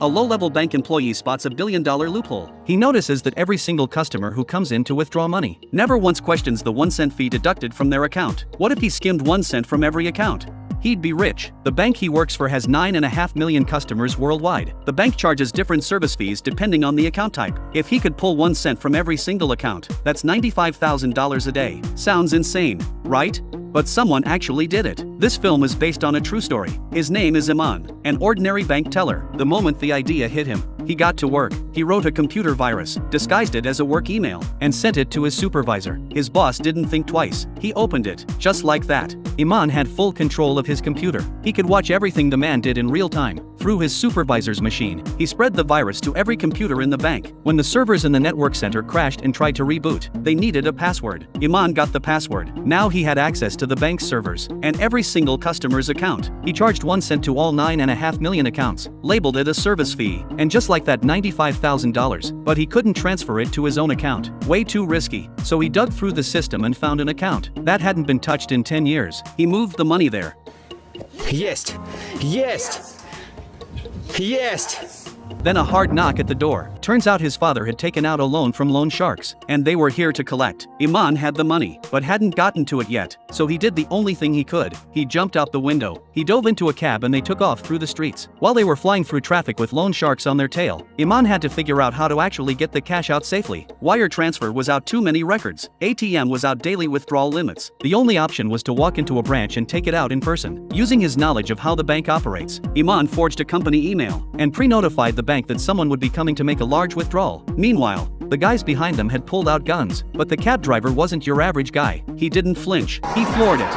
A low-level bank employee spots a billion-dollar loophole. He notices that every single customer who comes in to withdraw money never once questions the 1 cent fee deducted from their account. What if he skimmed 1 cent from every account? He'd be rich. The bank he works for has 9.5 million customers worldwide. The bank charges different service fees depending on the account type. If he could pull 1 cent from every single account, that's $95,000 a day. Sounds insane, right? But someone actually did it. This film is based on a true story. His name is Iman, an ordinary bank teller. The moment the idea hit him, he got to work. He wrote a computer virus, disguised it as a work email, and sent it to his supervisor. His boss didn't think twice. He opened it, just like that. Iman had full control of his computer. He could watch everything the man did in real time, through his supervisor's machine. He spread the virus to every computer in the bank. When the servers in the network center crashed and tried to reboot, they needed a password. Iman got the password. Now he had access to the bank's servers, and every single customer's account. He charged 1 cent to all 9.5 million accounts, labeled it a service fee, and just like that $95,000, but he couldn't transfer it to his own account. Way too risky. So he dug through the system and found an account that hadn't been touched in 10 years. He moved the money there. Есть! Есть! Есть! Then a hard knock at the door. Turns out his father had taken out a loan from loan sharks, and they were here to collect. Iman had the money, but hadn't gotten to it yet, so he did the only thing he could. He jumped out the window. He dove into a cab and they took off through the streets. While they were flying through traffic with loan sharks on their tail, Iman had to figure out how to actually get the cash out safely. Wire transfer was out too many records. ATM was out daily withdrawal limits. The only option was to walk into a branch and take it out in person. Using his knowledge of how the bank operates, Iman forged a company email and pre-notified the bank that someone would be coming to make a large withdrawal. Meanwhile, the guys behind them had pulled out guns, but the cab driver wasn't your average guy. He didn't flinch. He floored it.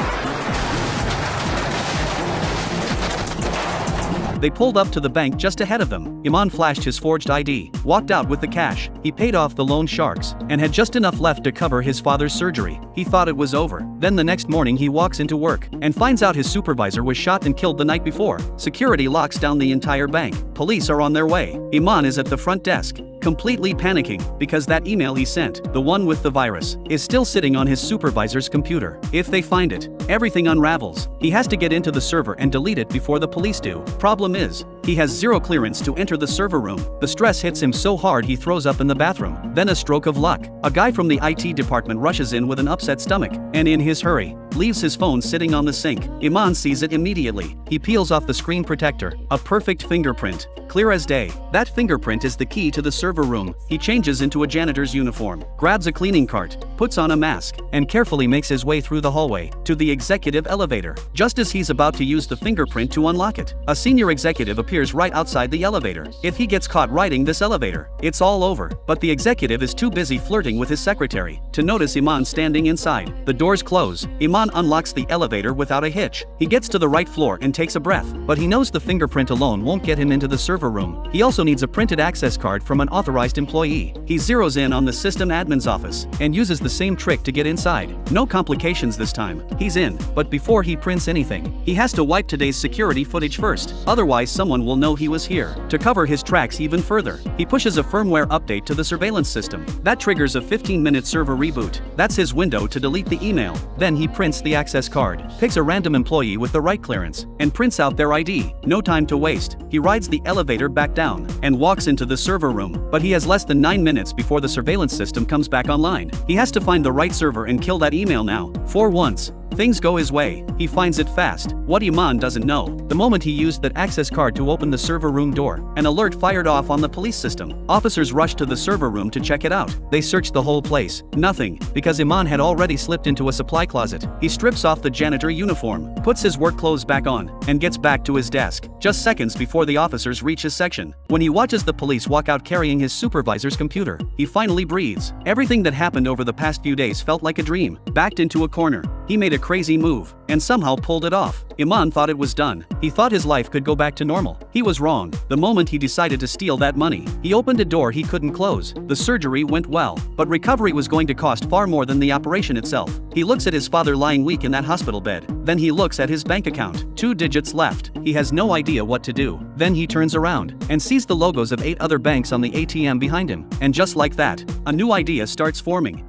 They pulled up to the bank just ahead of them. Iman flashed his forged ID, walked out with the cash. He paid off the loan sharks, and had just enough left to cover his father's surgery. He thought it was over. Then the next morning he walks into work, and finds out his supervisor was shot and killed the night before. Security locks down the entire bank. Police are on their way. Iman is at the front desk, completely panicking, because that email he sent, the one with the virus, is still sitting on his supervisor's computer. If they find it, everything unravels. He has to get into the server and delete it before the police do. Problem is, he has zero clearance to enter the server room. The stress hits him so hard he throws up in the bathroom. Then a stroke of luck. A guy from the IT department rushes in with an upset stomach, and in his hurry, leaves his phone sitting on the sink. Iman sees it immediately. He peels off the screen protector. A perfect fingerprint. Clear as day. That fingerprint is the key to the server room. He changes into a janitor's uniform, grabs a cleaning cart, puts on a mask, and carefully makes his way through the hallway to the executive elevator. Just as he's about to use the fingerprint to unlock it, a senior executive appears right outside the elevator. If he gets caught riding this elevator, it's all over. But the executive is too busy flirting with his secretary to notice Iman standing inside. The doors close. Iman unlocks the elevator without a hitch. He gets to the right floor and takes a breath, but he knows the fingerprint alone won't get him into the server room. He also needs a printed access card from an authorized employee. He zeroes in on the system admin's office and uses the same trick to get inside. No complications this time. He's in, but before he prints anything, he has to wipe today's security footage first. Otherwise someone will know he was here. To cover his tracks even further, he pushes a firmware update to the surveillance system. That triggers a 15-minute server reboot. That's his window to delete the email. Then he prints the access card, picks a random employee with the right clearance, and prints out their ID. No time to waste. He rides the elevator back down and walks into the server room, but he has less than 9 minutes before the surveillance system comes back online. He has to find the right server and kill that email now. For once, things go his way. He finds it fast. What Iman doesn't know, the moment he used that access card to open the server room door, an alert fired off on the police system. Officers rushed to the server room to check it out. They searched the whole place. Nothing, because Iman had already slipped into a supply closet. He strips off the janitor uniform, puts his work clothes back on, and gets back to his desk, just seconds before the officers reach his section. When he watches the police walk out carrying his supervisor's computer, he finally breathes. Everything that happened over the past few days felt like a dream. Backed into a corner, he made a crazy move, and somehow pulled it off. Iman thought it was done. He thought his life could go back to normal. He was wrong. The moment he decided to steal that money, he opened a door he couldn't close. The surgery went well, but recovery was going to cost far more than the operation itself. He looks at his father lying weak in that hospital bed. Then he looks at his bank account. 2 digits left. He has no idea what to do. Then he turns around and sees the logos of 8 other banks on the ATM behind him. And just like that, a new idea starts forming.